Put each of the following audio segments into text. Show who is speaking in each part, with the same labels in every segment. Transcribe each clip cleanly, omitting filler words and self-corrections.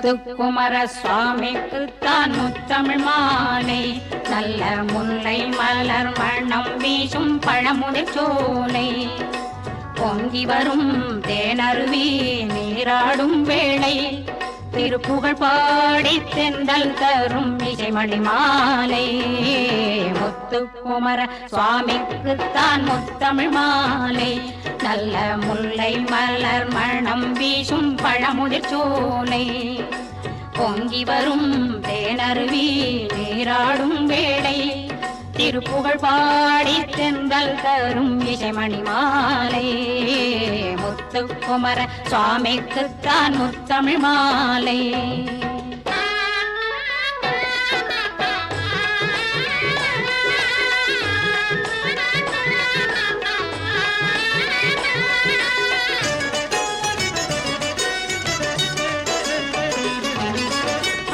Speaker 1: முத்துக்குமர சுவாமிக்குத்தான் முத்தமிழ் மாலை. நல்ல முல்லை மலர் மணம் வீசும் பழமுதிர் சோலை. பொங்கி வரும் தேனருவி நீராடும் வேளை. திருப்புகழ் பாடி தென்றல் தரும் இசைமணி மாலை. முத்துக்குமர சுவாமிக்குத்தான் முத்தமிழ் மாலை. நல்ல முல்லை மலர் மணம் வீசும் பழமுதிர் சோலை. பொங்கி வரும் தேனருவி நீராடும் வேளை. திருப்புகழ் பாடி தென்றல் தரும் இசைமணி மாலை. முத்துக்குமர சுவாமிக்குத்தான் முத்தமிழ் மாலை.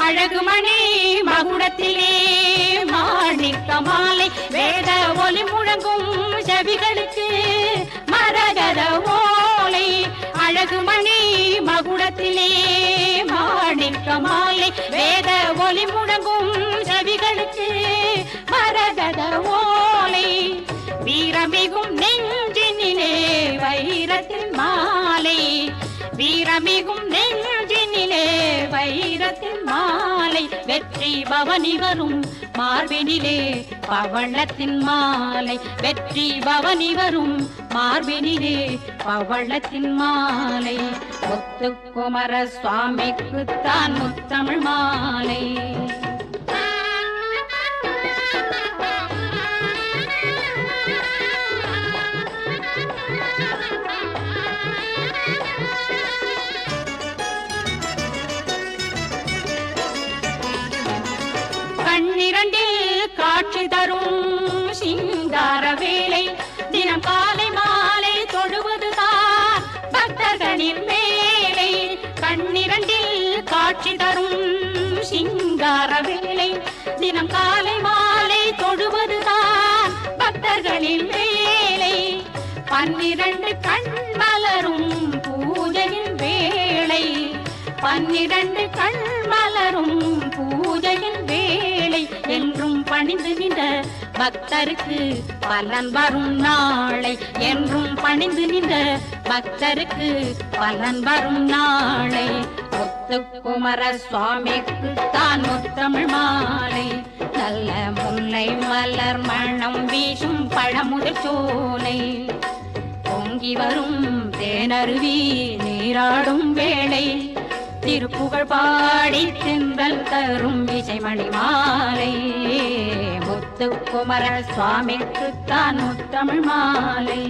Speaker 1: அழகுமணி மகுடத்திலே மாணிக்க மாலை. வேத ஒலி முழங்கும் செவிகளுக்கு மரகத ஓலை. அழகுமணி மகுடத்திலே மாணிக்க மாலை. வேத ஒலி முழங்கும் செவிகளுக்கு மரகத ஓலை. வீரமிகும் நெஞ்சினிலே வைரத்தின் மாலை. வீரமிகும் நெஞ்சினிலே வைரத்தின் மாலை. வெற்றி பவனி வரும் மார்பினிலே பவளத்தின் மாலை. வெற்றி பவனி வரும் மார்பினிலே பவளத்தின் மாலை. முத்துக்குமர சுவாமிக்குத்தான் முத்தமிழ் மாலை. கண்ணிரண்டில் காட்சி தரும் சிங்கார வேளை. தினம் காலை மாலை தொழுவதுதான் பக்தர்களின் வேலை. கண்ணிரண்டில் காட்சி தரும் சிங்கார வேளை. தினம் காலை மாலை தொழுவதுதான் பக்தர்களின் வேலை. 12 கண் மலரும் பூஜையின் வேளை. 12 கண் மலரும் பூஜையின் வேளை. என்றும் பணிந்து நின்ற பக்தருக்கு பலன் வரும் நாளை. என்றும் பணிந்து நின்ற பக்தருக்கு பலன் வரும் நாளை. முத்துக்குமர சுவாமிக்குத்தான் முத்தமிழ் மாலை. நல்ல முல்லை மலர் மணம் வீசும் பழமுதிர் சோலை. பொங்கி வரும் தேனருவி நீராடும் வேளை. திருப்புகழ் பாடி தென்றல் தரும் இசைமணி மாலை. முத்துக்குமர சுவாமிக்குத்தான் முத்தமிழ் மாலை.